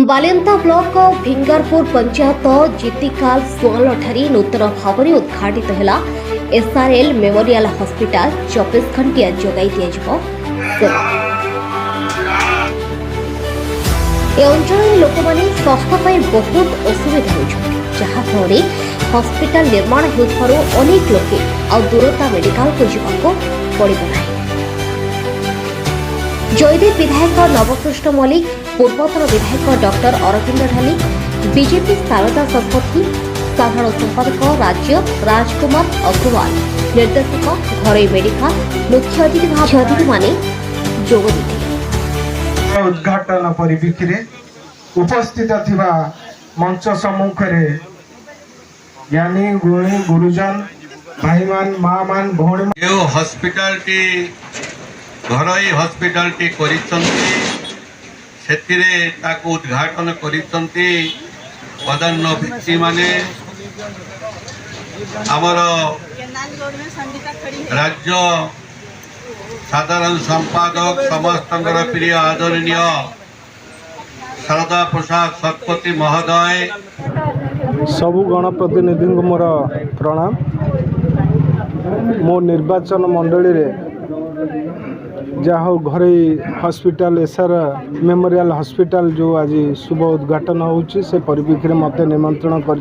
Balianta block भिंगारपुर panchayat जितिकाल सुआलठारी नूतन भाव में उद्घाटित है एसआरएल मेमोरियल हॉस्पिटल 24 घंटिया जोगाई दिया अंचल लोक मैंने स्वास्थ्य बहुत असुविधा होती जहाँफल हॉस्पिटल निर्माण होने अनेक लोके आ दूरता मेडिकल को जावाक पड़ना। जयदेव विधायक नवकृष्ण मल्लिक, पूर्वतन विधायक डॉक्टर अरविंद ढाली, बीजेपी शारदा शतपथी, साधारण संपादक राज्य राजकुमार अग्रवाल, निर्देशक घरोई मेडिकल मुख्य अतिथि माने जोग देथिले। उद्घाटन परिप्रेक्षी उपस्थित थिबा मंच सम्मुखें ज्ञानी गुणी गुरुजन भाईमान माँ मान भौणी जो हॉस्पिटल टी घरोई हॉस्पिटल टी उद्घाटन करिसंती पदान्न व्यक्ति माने आमर राज्य साधारण संपादक समस्त प्रिय आदरणीय शारदा प्रसाद शतपथी महोदय, सबु गण प्रतिनिधि को मोर प्रणाम। मो निर्वाचन मंडली रे जहाँ घरोई हॉस्पिटल एसआर मेमोरियल हॉस्पिटल जो आज शुभ उद्घाटन होउची से परिप्रेक्षी में मत निमंत्रण कर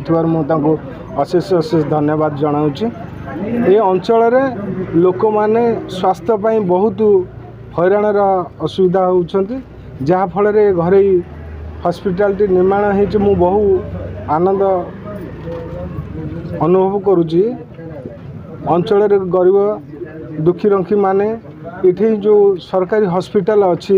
अशेष अशेष धन्यवाद जनाऊँगी। ये अंचल लोक माने स्वास्थ्य पाई बहुत हैरानर असुविधा होउछंती जहाँफल घरोई हॉस्पिटल टी निर्माण हो मु बहु आनंद अनुभव करुँची। अंचल गरीब दुखी रखी माने इठी जो सरकारी हॉस्पिटल अच्छी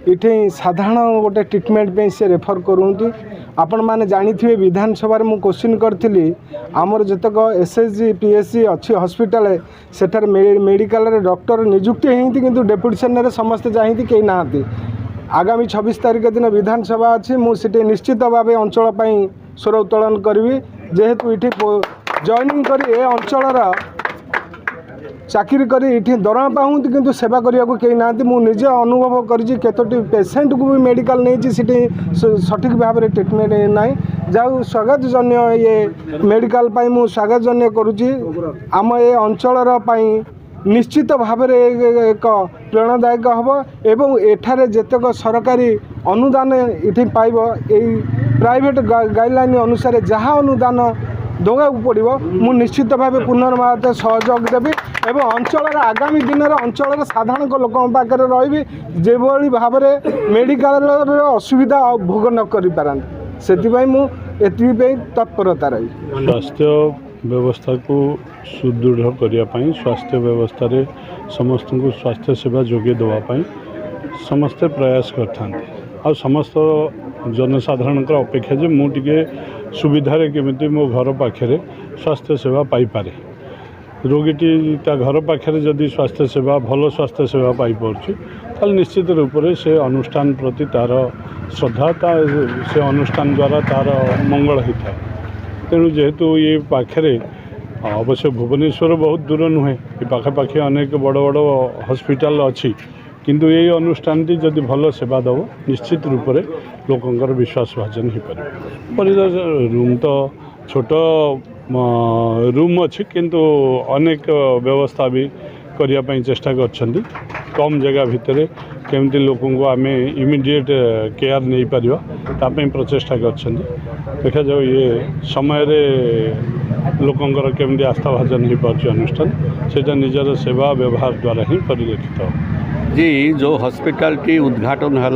इठी साधारण गोटे ट्रिटमेंट पे से रेफर करती। आपण माने जानी थे विधानसभा मु क्वेश्चन करी आमर जितक एसएसजी पीएससी अच्छी हॉस्पिटल सेठार मेडिकल डॉक्टर नियुक्ति होती किंतु डेपुटेशन समस्ते जाती कहीं ना। आगामी 26 तारीख दिन विधानसभा अच्छी मुझे निश्चित भाव अंचल स्वर उत्तोलन करी जेहेतु ये जॉइनिंग कर अंचल चाकरी करी इठी दरमा पाऊँ किंतु सेवा करने को कहीं ना। मुझे अनुभव करोटी पेसेंट को भी मेडिकल नहीं सठिक भाव में ट्रिटमेंट ना जाऊ स्वागत जन्य ये मेडिकल मु स्वागत जन्य करुँची। आम ये अंचल निश्चित भाव में एक प्रेरणादायक हम एवं एठारे जेतक सरकारी अनुदान इठी पाइब प्राइवेट गाइडलाइन अनुसार जहाँ अनुदान देवाक पड़ो मु निश्चित भाव पुनर्मात सहयोग देवी एवं अंचल आगामी दिन अंचल साधारण लोक पाखे रही जो भाव में मेडिकल असुविधा भोग न कर से तत्परता रही। स्वास्थ्य व्यवस्था को सुदृढ़ करने स्वास्थ्य व्यवस्था रे समस्त को स्वास्थ्य सेवा जोगे देवाई समस्ते प्रयास कर समस्त जनसाधारण अपेक्षा जे मुझे सुविधार केमिति मो घर पाखे स्वास्थ्य सेवा पाइपे रोगीटी ता घर पाखे जदि स्वास्थ्य सेवा भल स्वास्थ्य सेवा पाइपुच्छी ताल निश्चित रूप से अनुष्ठान प्रति तार श्रद्धा से अनुष्ठान द्वारा तार मंगल होता है। तेणु जेहेतु ये पाखे अवश्य भुवनेश्वर बहुत दूर नुहे पाखापाखि अनेक बड़ बड़ हॉस्पिटल अच्छी किंतु ये अनुष्ठान जदि भल सेवा दब निश्चित रूप से लोकंर विश्वास भाजन हो पार। रूम तो छोट रूम अच्छी किंतु अनेक व्यवस्था भी करने चेष्टा कर कम जगह भितर केमती लोक को आम इमिडिएट केयर नहीं पार प्रचेषा कर देखा जाओ ये समय लोकंर केमती आस्था भाजन हो पार्छ अनुष्ठान से निजर सेवा व्यवहार द्वारा ही परिलक्षित हो। जी जो हॉस्पिटल टी उद्घाटन है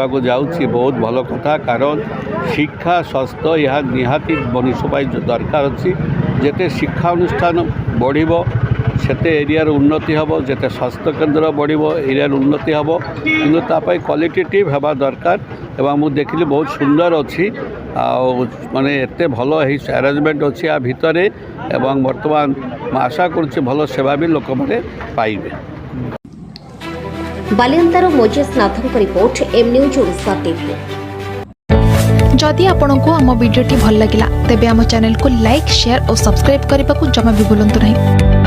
को जाऊँगी बहुत भल कथा कारण शिक्षा स्वास्थ्य यह निहाती मनुष्य दरकार अच्छी जिते शिक्षा अनुष्ठान बढ़ सेते एरियार उन्नति हम जिते स्वास्थ्य केन्द्र बढ़ एरियार उन्नति हम कि क्वालिटेटिव हवा दरकार एवं मुझे देखिली बहुत सुंदर अच्छी माने एते भल अरेंजमेंट अच्छी आ भितर एवं वर्तमान आशा करुच्चे भल सेवा भी लोक मैंने पाइबे। बालियंतार Moses Nathan report M news Odisha TV. जदि आपंक आम भिडी भल लगा तेब आम चैनल को लाइक शेयर और सब्सक्राइब करने को जमा भी भूलु नहीं।